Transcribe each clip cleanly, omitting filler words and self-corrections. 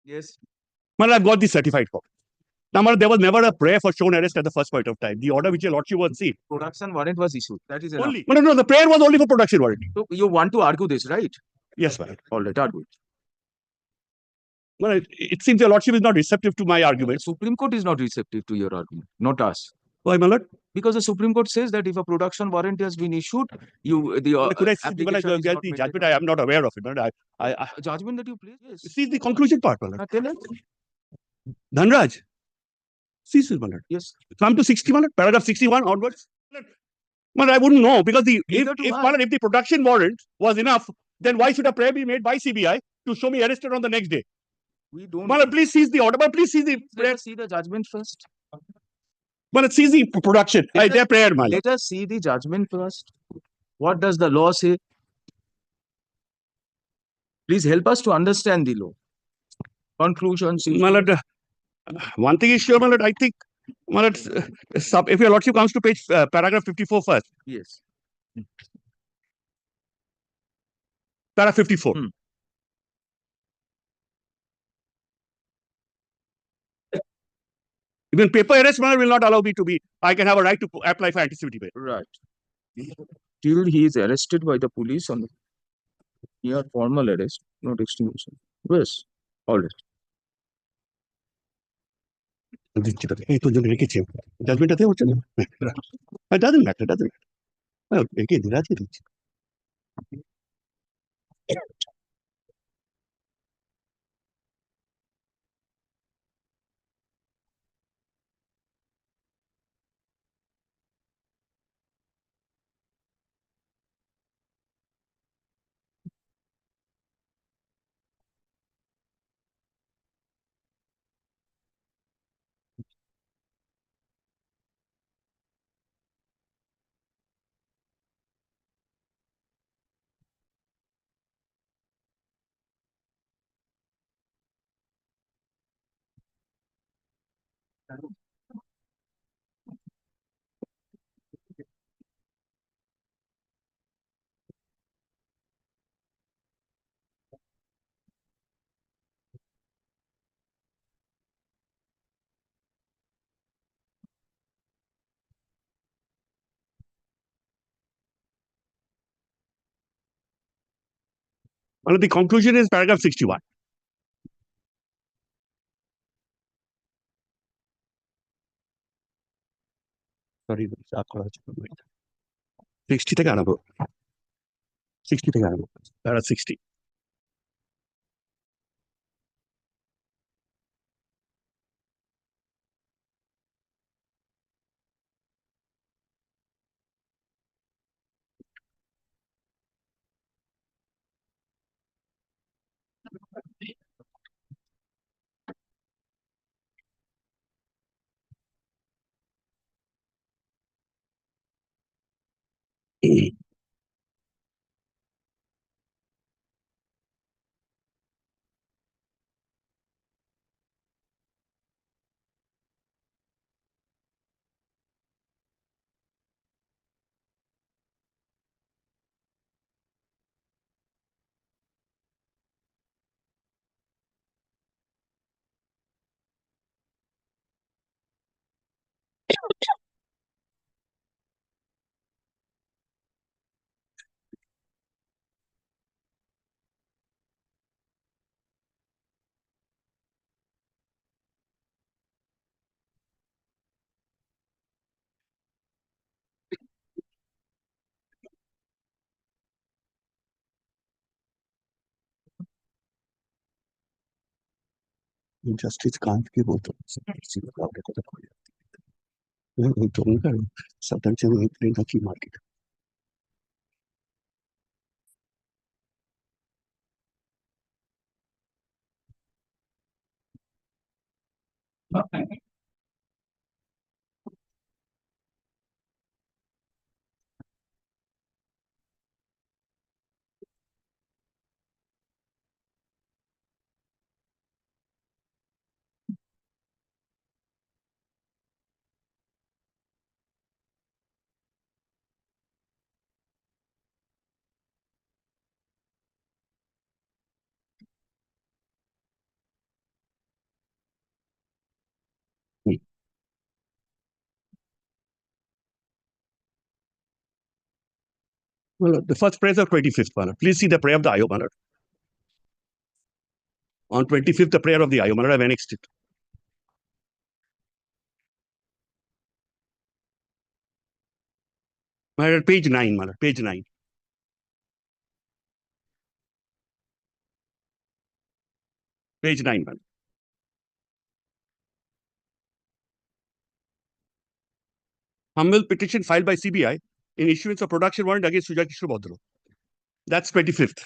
Yes. Well, I've got the certified copy. Now, there was never a prayer for shown arrest at the first point of time. The order which your lordship was seen. Production warrant was issued. That is enough. Only. No, the prayer was only for production warrant. So you want to argue this, right? Yes, my lord. All right, argue it. Well, it seems your lordship is not receptive to my argument. The Supreme Court is not receptive to your argument, not us. Why, my lord? Because the Supreme Court says that if a production warrant has been issued, Could I see the judgment? I am not aware of it. But judgment that you place? Yes. See the conclusion part, my lord. Tell us. Dhanraj. See, my lord. Yes. Come to 60, my lord. Paragraph 61 onwards. But I wouldn't know because if the production warrant was enough, then why should a prayer be made by CBI to show me arrested on the next day? We don't. But please seize the order. But please seize the prayer. Let us see the judgment first. But let's seize the production. Their prayer, my lord. Let us see the judgment first. What does the law say? Please help us to understand the law. Conclusions. My lord, one thing is sure, my lord. I think, my lord, if your lordship comes to page paragraph 54 first. Yes. Paragraph 54. Even paper arrest, my lord, will not allow me to be. I can have a right to apply for anticipatory bail. Right. Till he is arrested by the police on near formal arrest, not extinguishing. Yes. All right. Judgment doesn't matter. Well, the conclusion is paragraph 61. Sorry, 60 থেকে আরম্ভ 60 থেকে আরম্ভ paragraph 60. Justice can't give auto. Sometimes in the key market. Well, the first prayer is of 25th, my lord. Please see the prayer of the IO, my lord. On 25th, the prayer of the IO, my lord, I've annexed it. My lord, page 9, my lord, page 9. Page 9, my lord. Humble petition filed by CBI in issuance of production warrant against Sujay Kishore Bhadra. That's 25th.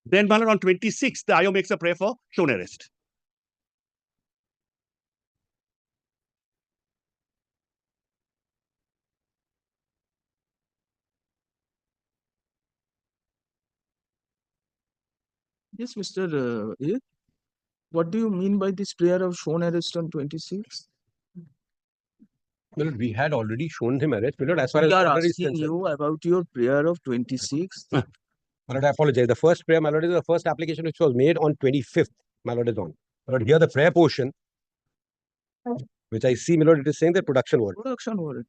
Then, my lord, on 26th, the IO makes a prayer for shown arrest. Yes, Mr. A. What do you mean by this prayer of shown arrest on 26th? Well, we had already shown him arrest. Well, as far as We are order is asking concerned. you about your prayer of 26th. My lord, I apologize. The first prayer, my lord, is the first application which was made on 25th. My lord is on. My lord, here the prayer portion, which I see, my lord, it is saying that production warrant. Production warrant.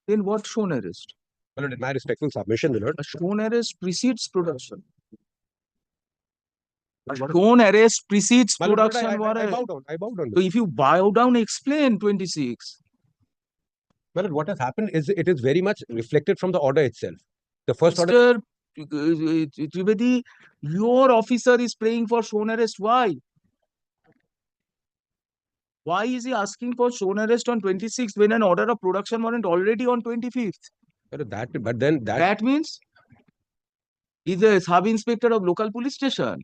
Then what shown arrest? My lord, in my respectful submission, my lord. A shown arrest precedes production. A shown arrest precedes My lord, production I warrant. bow down. I bow down. So if you bow down, explain 26. My lord, what has happened is it is very much reflected from the order itself. The first order. Mr. Trivedi, your officer is praying for shown arrest. Why? Why is he asking for shown arrest on 26th when an order of production warrant already on 25th? But then that. That means he's a sub-inspector of local police station.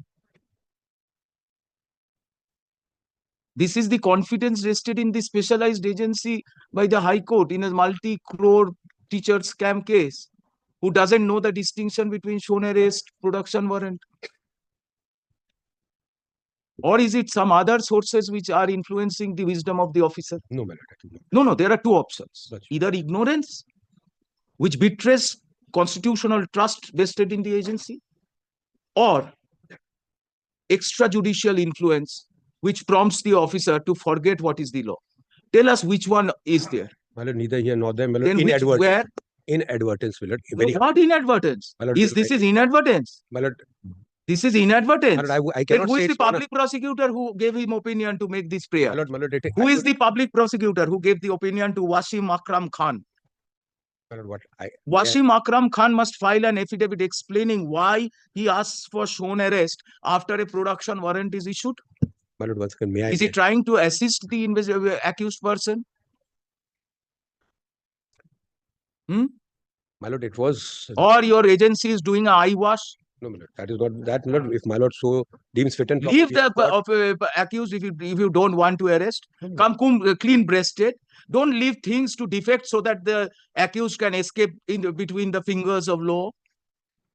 This is the confidence rested in the specialized agency by the High Court in a multi-crore teacher scam case. Who doesn't know the distinction between shown arrest, production warrant? Or is it some other sources which are influencing the wisdom of the officer? No, my lord. No, there are two options. That's Either ignorance, which betrays constitutional trust vested in the agency, or extrajudicial influence, which prompts the officer to forget what is the law. Tell us which one is there. My lord, neither here nor there. My lord, Then inadvertence. where? Inadvertence, my lord. Very What inadvertence? My lord, This is inadvertence. My lord, This is inadvertence. my lord, I Then cannot who say is the it's on a- public prosecutor who gave him opinion to make this prayer? My lord, Who is the public prosecutor who gave the opinion to Wasim Akram Khan? My lord, Wasim Akram Khan must file an affidavit explaining why he asks for shown arrest after a production warrant is issued. My lord, once again, may I? Is he trying to assist the accused person? My lord, it was. Or your agency is doing a eyewash? No, my lord, that is not that. My lord, if my lord so deems fit and proper, Leave we the have got- accused if you don't want to arrest. No, Come clean breasted. Don't leave things to defect so that the accused can escape between the fingers of law.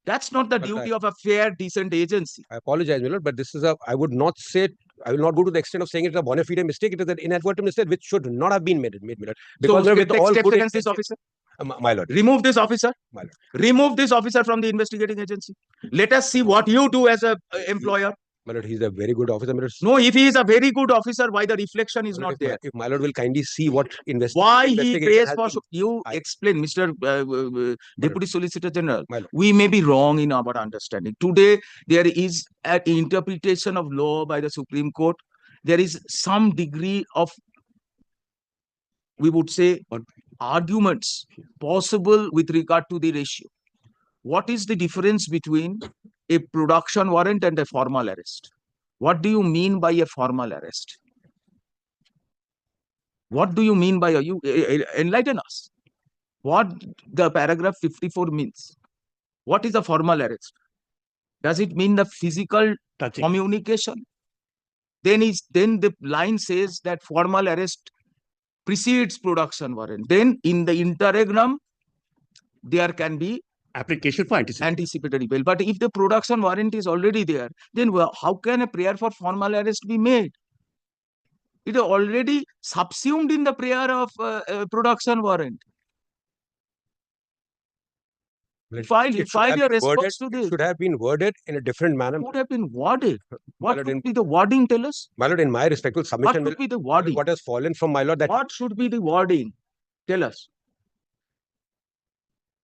That's not the But duty of a fair, decent agency. I apologize, my lord, but this is a. I would not say. I will not go to the extent of saying it's a bona fide mistake. It is an inadvertent mistake which should not have been made, my lord. Because So with take all steps good against this intentions- officer. my lord, Remove this officer. my lord, Remove this officer from the investigating agency. Let us see what you do as a employer. my lord, he's a very good officer. My lord, No, if he is a very good officer, why the reflection is my lord, not there? If my lord will kindly see what Why he investigation prays has for been- you explain, Mr. Deputy Solicitor General. My lord. We may be wrong in our understanding. Today, there is an interpretation of law by the Supreme Court. There is some degree of, we would say, arguments possible with regard to the ratio. What is the difference between a production warrant and a formal arrest? What do you mean by a formal arrest? What do you mean by you enlighten us? What the paragraph 54 means? What is a formal arrest? Does it mean the physical touching. communication? Then the line says that formal arrest precedes production warrant. Then in the interregnum, there can be Application for anticipation. anticipatory bail. But if the production warrant is already there, then how can a prayer for formal arrest be made? It is already subsumed in the prayer of production warrant. File your response to this. It should have been worded in a different manner. Would have been worded. What Lord, would be the wording? Tell us. My lord, in my respectful What submission, would be the wording? what has fallen from my lord, that What should be the wording? Tell us.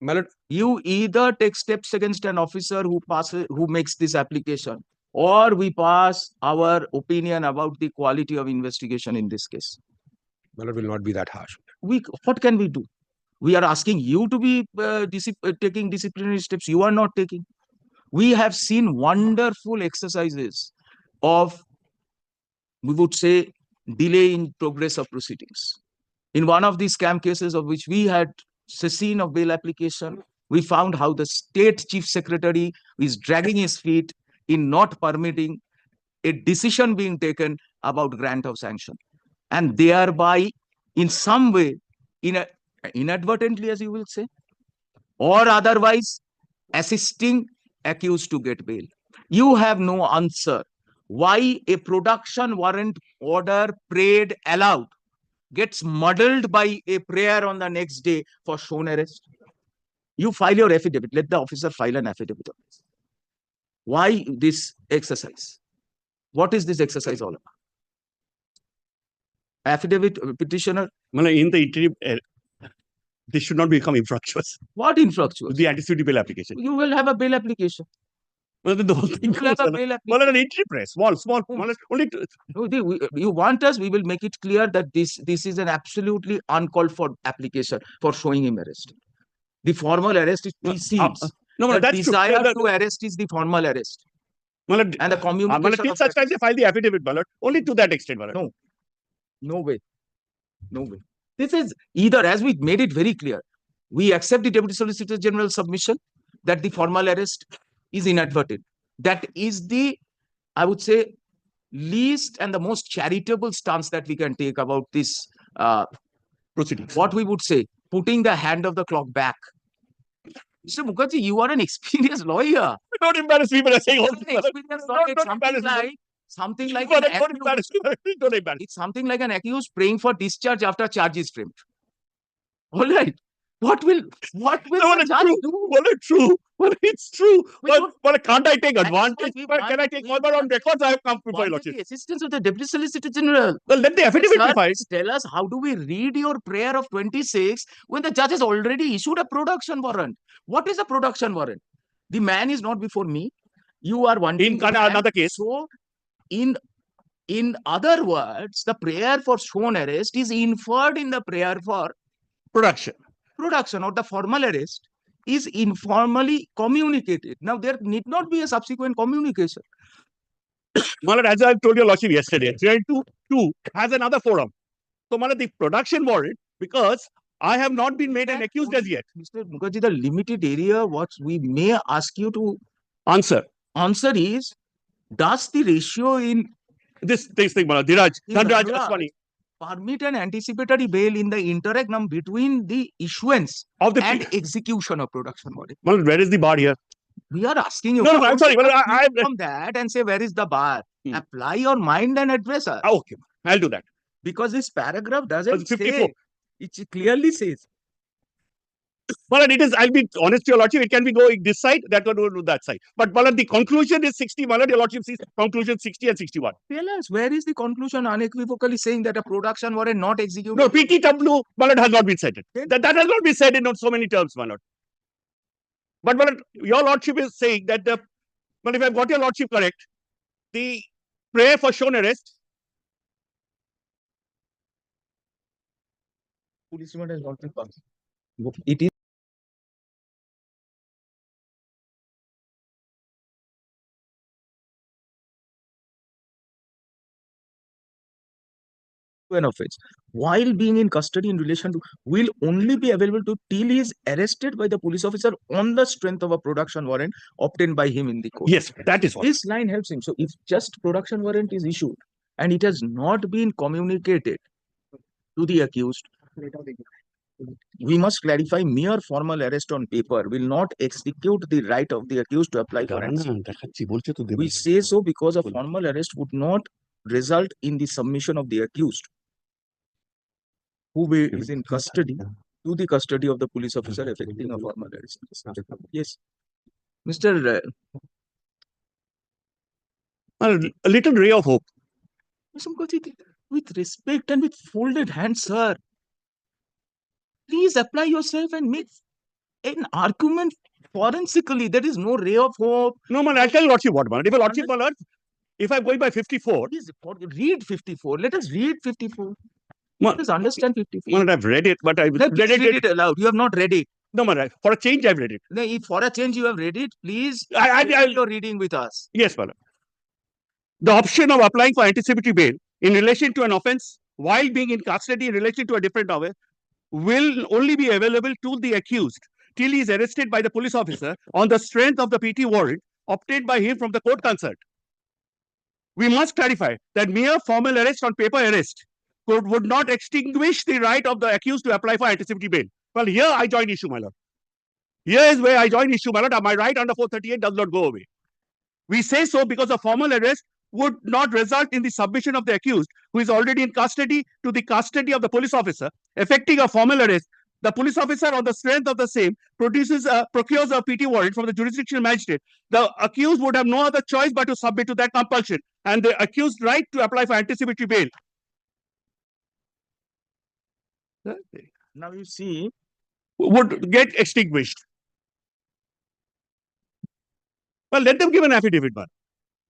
my lord, You either take steps against an officer who makes this application, or we pass our opinion about the quality of investigation in this case. my lord will not be that harsh. What can we do? We are asking you to be taking disciplinary steps. You are not taking. We have seen wonderful exercises of, we would say, delay in progress of proceedings. In one of these scam cases of which we had seen of bail application, we found how the state chief secretary is dragging his feet in not permitting a decision being taken about grant of sanction, and thereby in some way, inadvertently, as you will say, or otherwise assisting accused to get bail. You have no answer why a production warrant order prayed aloud gets muddled by a prayer on the next day for shown arrest. You file your affidavit. Let the officer file an affidavit. Why this exercise? What is this exercise all about? Affidavit petitioner. In the interim, this should not become infructuous. What infructuous? The anticipatory bail application. You will have a bail application. The whole thing You will have a bail application. an entry press, small. Only You want us, we will make it clear that this is an absolutely uncalled for application for showing him arrested. The formal arrest is precedes. The that's desire true. to arrest is the formal arrest. And the communication till of such that time they file the affidavit, only to that extent. No. No way. No way. This is either, as we made it very clear, we accept the Deputy Solicitor General's submission that the formal arrest is inadvertent. That is the, I would say, least and the most charitable stance that we can take about this proceedings. What we would say, putting the hand of the clock back. Mr. Mukherjee, you are an experienced lawyer. Don't embarrass me by saying all this. Something like don't embarrass me. Don't embarrass. It's something like an accused praying for discharge after charge is framed. All right. What will the judge do? True. It's true. But can't I take advantage? Can I take all my own records? I have come before your lordship. The assistance of the Deputy Solicitor General. Well, let the affidavit be filed. Tell us, how do we read your prayer of 26 when the judge has already issued a production warrant? What is a production warrant? The man is not before me. You are wanting in another case. So, in other words, the prayer for shown arrest is inferred in the prayer for production or the formal arrest is informally communicated. Now, there need not be a subsequent communication. As I told your lordship yesterday, 392 has another forum. So, the production warrant, because I have not been made an accused as yet. Mr. Mukherjee, the limited area what we may ask you to answer is, does the ratio in this thing, Dhanraj Aswani, permit an anticipatory bail in the interregnum between the issuance of the and execution of production warrant? Where is the bar here? We are asking you. No, I'm sorry. I from that and say, where is the bar? Apply your mind and address us. Okay, I'll do that. Because this paragraph doesn't say. It clearly says. Well, it is, I'll be honest to your lordship, it can be going this side, that can go to that side. But the conclusion is 60. Your lordship sees conclusion 60 and 61. Tell us, where is the conclusion unequivocally saying that a production warrant not executed? No, PTW, has not been said. That has not been said in so many terms, But your lordship is saying that if I've got your lordship correct, the prayer for shown arrest. Police remand has not been passed. It is. An offense while being in custody in relation to will only be available to till he is arrested by the police officer on the strength of a production warrant obtained by him in the court. Yes, that is what. This line helps him. So if just production warrant is issued and it has not been communicated to the accused, We must clarify mere formal arrest on paper will not execute the right of the accused to apply for ransom. We say so because a formal arrest would not result in the submission of the accused, who is in custody, to the custody of the police officer effecting a formal arrest. Yes. Mr. A little ray of hope. With respect and with folded hands, sir, please apply yourself and make an argument forensically. There is no ray of hope. No, man, I'll tell you Lordship what, man. If a Lordship, man, if I'm going by 54. Please read 54. Let us read 54. Man, Let us understand 54. Man, I've read it, but I've read it aloud. You have not read it. No, man, for a change, I've read it. No, if for a change you have read it, please you're reading with us. Yes, man. The option of applying for anticipatory bail in relation to an offense while being in custody in relation to a different offense will only be available to the accused till he is arrested by the police officer on the strength of the PT warrant obtained by him from the court concerned. We must clarify that mere formal arrest on paper arrest would not extinguish the right of the accused to apply for anticipatory bail. Well, here I join issue, my lord. Here is where I join issue, my lord. My right under 438 does not go away. We say so because a formal arrest would not result in the submission of the accused, who is already in custody, to the custody of the police officer. Effecting a formal arrest, the police officer, on the strength of the same, procures a PT warrant from the jurisdictional magistrate. The accused would have no other choice but to submit to that compulsion, and the accused right to apply for anticipatory bail. Now you see, would get extinguished. Well, let them give an affidavit, man.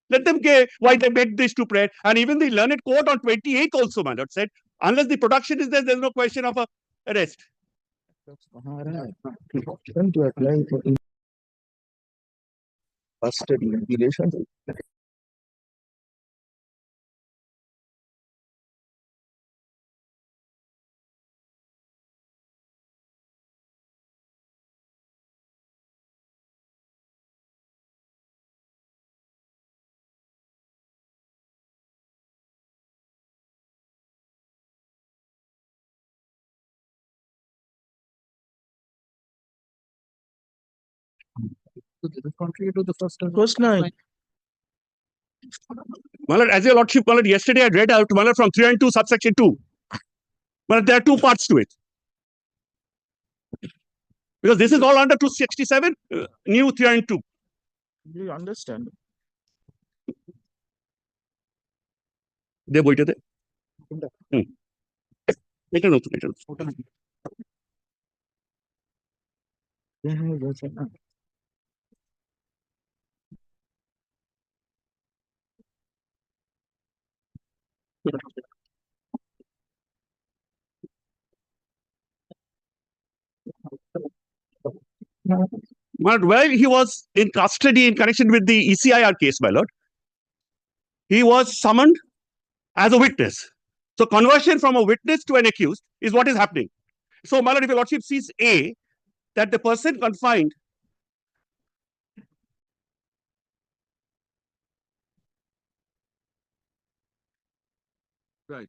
Let them give why they made this to prayer. And even the learned court on 28th also, man, said, unless the production is there, there's no question of a arrest. To apply for custody in relation to contrary to the first line. Malad, as your lordship, Malad, yesterday I read out Malad from 3 and 2, subsection 2. Malad, there are two parts to it. Because this is all under 267, new 3 and 2. Do you understand? They waited there. Later, no, later. But while he was in custody in connection with the ECIR case, my lord, he was summoned as a witness. So conversion from a witness to an accused is what is happening. So, my lord, if your lordship sees A, that the person confined Right.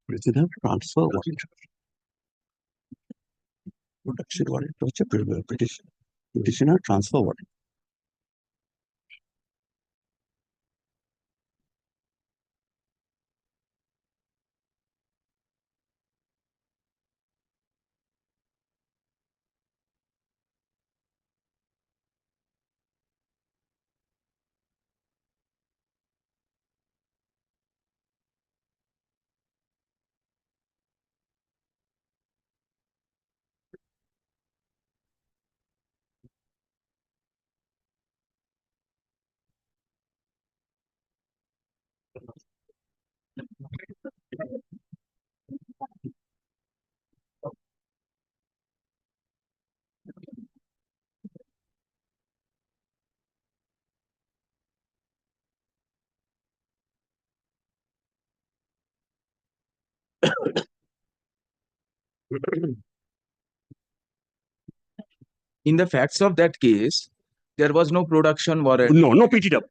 prisoner transfer warrant. Production warrant, petitioner transfer warrant. In the facts of that case, there was no production warrant. No PTW.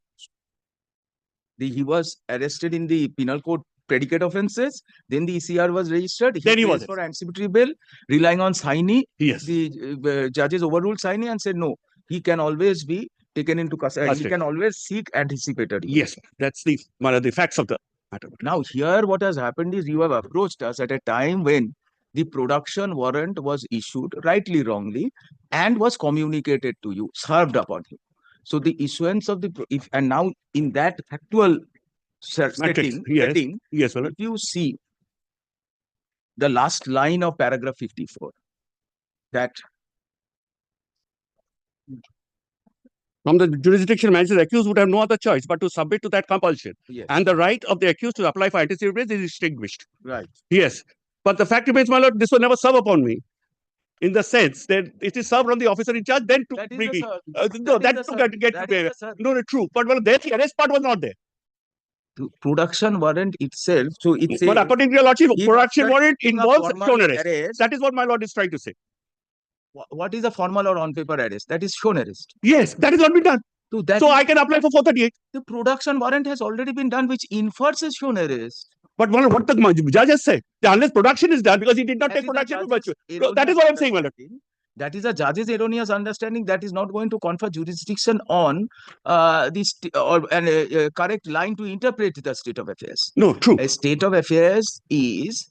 He was arrested in the penal code predicate offences. Then the ECR was registered. Then he was placed for anticipatory bail, relying on Saini. Yes. The judges overruled Saini and said no, he can always be taken into custody. He Custody. can always seek anticipatory. Yes, that's the one of the facts of the matter. Now here what has happened is you have approached us at a time when the production warrant was issued, rightly wrongly, and was communicated to you, served upon you. So the issuance of the and now in that factual setting, Yes. Yes, well, if you see the last line of paragraph 54, that from the jurisdiction manager, the accused would have no other choice but to submit to that compulsion. yes, And the right of the accused to apply for anticipated bail is extinguished. right. Yes. But the fact remains, my lord, this will never serve upon me. In the sense that it is served on the officer in charge, then to That is bring the it. sir- No, that that is the to sir- get that to is pay. the sir- No, true. But well, there the arrest part was not there. the production warrant itself. So it's But according to your lordship, if production after warrant taking a involves formal shown arrest. arrest, That is what my lord is trying to say. what is a formal or on paper arrest? That is shown arrest. Yes, that is not been done. So that So is- I can apply for 438. the production warrant has already been done, which infers a shown arrest. But what the judge has said, that unless production is done, because he did not That take is a production, judge's so that is what I'm saying, my lord. understanding. That is a judge's erroneous understanding that is not going to confer jurisdiction on this or a correct line to interpret the state of affairs. No, true. A state of affairs is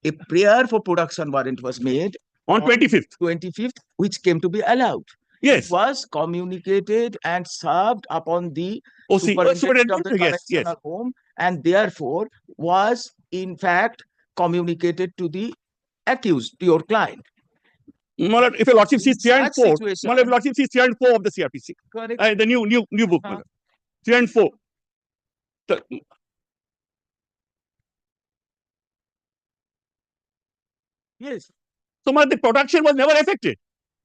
a prayer for production warrant was made On 25th. 25th, which came to be allowed. Yes. It was communicated and served upon the OC, superintendent of the yes, yes. correctional home, and therefore was in fact communicated to the accused, to your client. My lord, if your lordship sees 3 and Such 4, situation- my lord, if your lordship sees 3 and 4 of the CRPC, Correct. the new book, my lord. 3 and 4. Yes. So my lord, the production was never affected.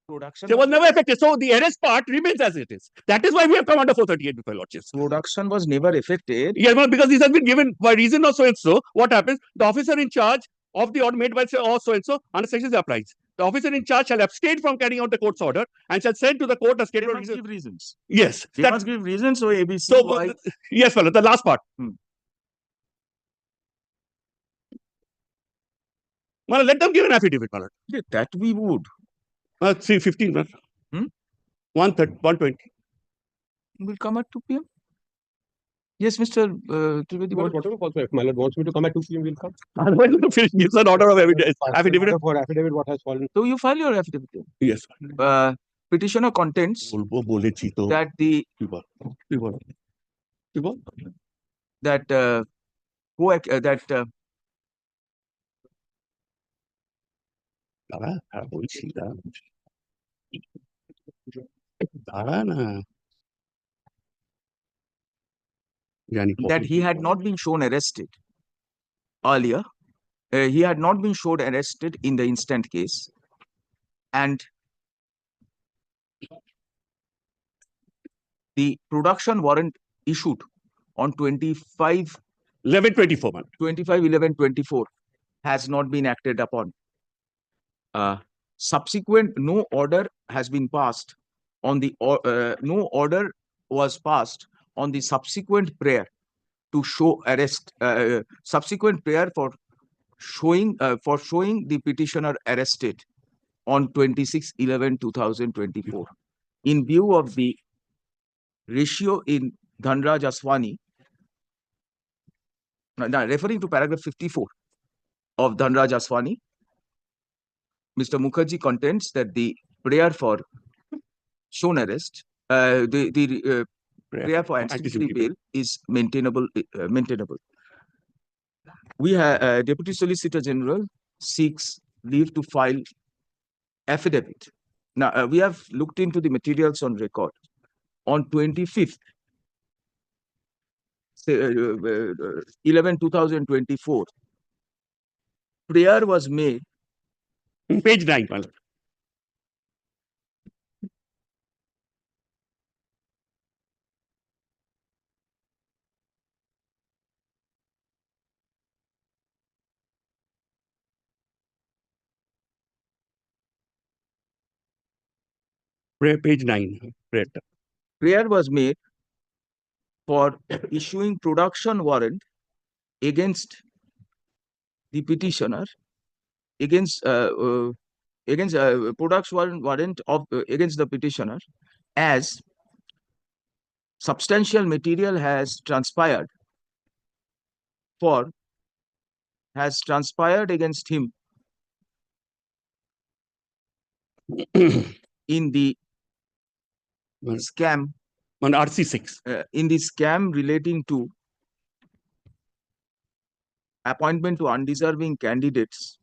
Production It was never affected. So the arrest part remains as it is. That is why we have come under 438 before lordships. production was never affected. Yes, well, because this has been given by reason of so and so. What happens? The officer in charge of the order made by or so and so under sections applies. The officer in charge shall abstain from carrying out the court's order and shall send to the court a They statement of must reason. give reasons. Yes, They that, must give reasons. So ABC. so why- yes, well, the last part. Well, let them give an affidavit, my lord. Yeah, that we would. 315, man. Hmm? 120. Will come at 2 p.m. Yes, Mr. Trivedi. Well, whatever also, if my lord wants me to come at 2 p.m., we'll come. Otherwise, it gives an order of evidence. Affidavit. For affidavit, what has fallen. So you file your affidavit. Yes. Petitioner contends that the that that he had not been shown arrested earlier. He had not been shown arrested in the instant case, and the production warrant issued on 25 11/24, man. 25/11/24 has not been acted upon. Subsequent, no order has been passed on the no order was passed on the subsequent prayer to show arrest. Subsequent prayer for showing the petitioner arrested on 26/11/2024. In view of the ratio in Dhanraj Aswani, now referring to paragraph 54 of Dhanraj Aswani, Mr. Mukherjee contends that the prayer for shown arrest, the prayer for anticipatory bail is maintainable. We have Deputy Solicitor General seeks leave to file affidavit. Now we have looked into the materials on record. On 25th 11/2024, prayer was made. Page 9, my lord. Page 9. Prayer. Prayer was made for issuing production warrant against the petitioner, against production warrant of against the petitioner, as substantial material has transpired against him in the scam On RC6. in the scam relating to appointment to undeserving candidates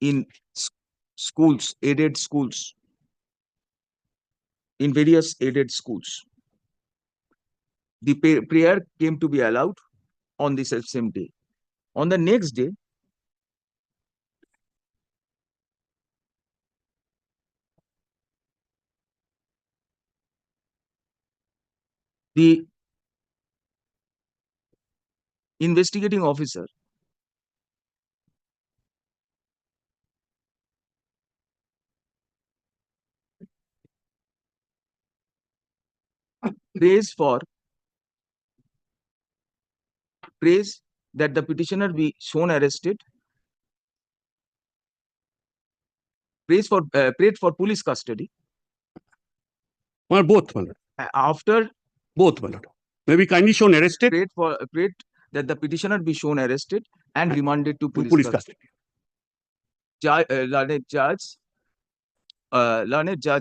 in schools, aided schools, in various aided schools. The prayer came to be allowed on the same day. On the next day, the investigating officer prays that the petitioner be shown arrested, prayed for police custody. Well, both. Well, After both. Well, maybe kindly shown arrested. Prayed that the petitioner be shown arrested and remanded to Police custody. Learned judge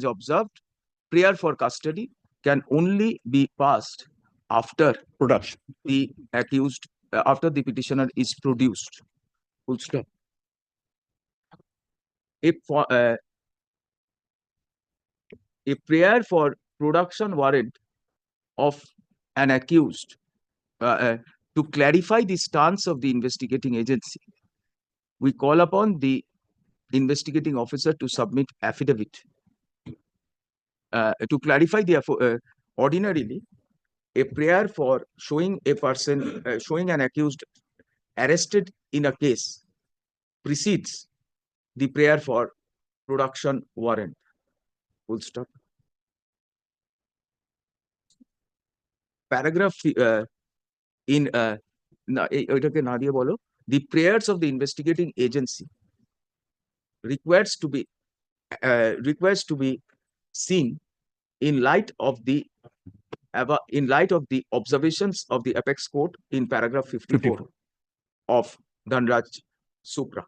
observed prayer for custody can only be passed after Production. the accused, after the petitioner is produced. Full stop. If a prayer for production warrant of an accused to clarify the stance of the investigating agency, we call upon the investigating officer to submit affidavit. To clarify the ordinarily, a prayer for showing a person, showing an accused arrested in a case precedes the prayer for production warrant. Full stop. Paragraph in the prayers of the investigating agency requires to be seen in light of the observations of the apex court in paragraph 54 of Dhanraj Supra.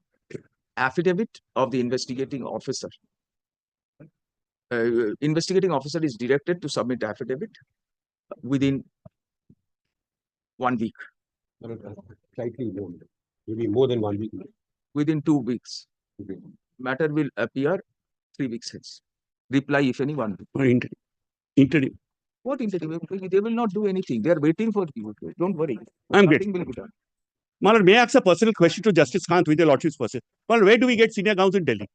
Affidavit of the investigating officer. Investigating officer is directed to submit affidavit within 1 week. Slightly more, maybe more than 1 week. Within 2 weeks. Matter will appear 3 weeks hence. Reply if any 1 week. Interim. What interim? They will not do anything. They are waiting for you. Don't worry. I'm Nothing great. will be done. Malar, may I ask a personal question to Justice Kant with your lordship's person? Well, where do we get senior counsel in Delhi?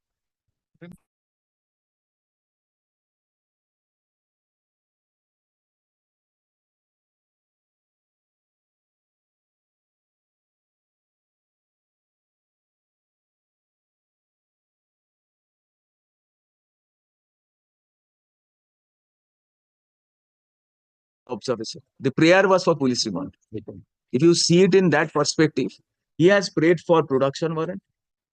Observation. The prayer was for police remand. If you see it in that perspective, he has prayed for production warrant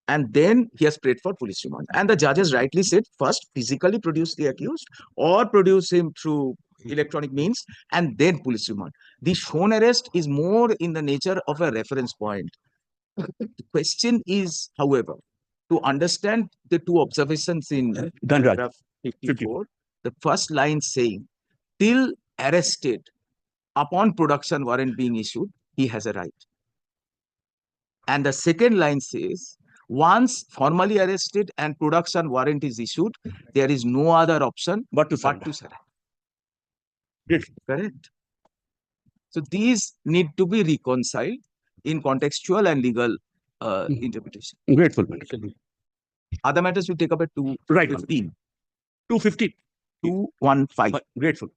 and then he has prayed for police remand. And the judges rightly said, first physically produce the accused or produce him through electronic means and then police remand. The shown arrest is more in the nature of a reference point. The question is, however, to understand the two observations in paragraph 54, the first line saying, till arrested upon production warrant being issued, he has a right. And the second line says, once formally arrested and production warrant is issued, there is no other option But to surrender. Yes. Correct. So these need to be reconciled in contextual and legal interpretation. Grateful. Other matters we take up at 2:15. Right. 2:15. 2:15. Grateful.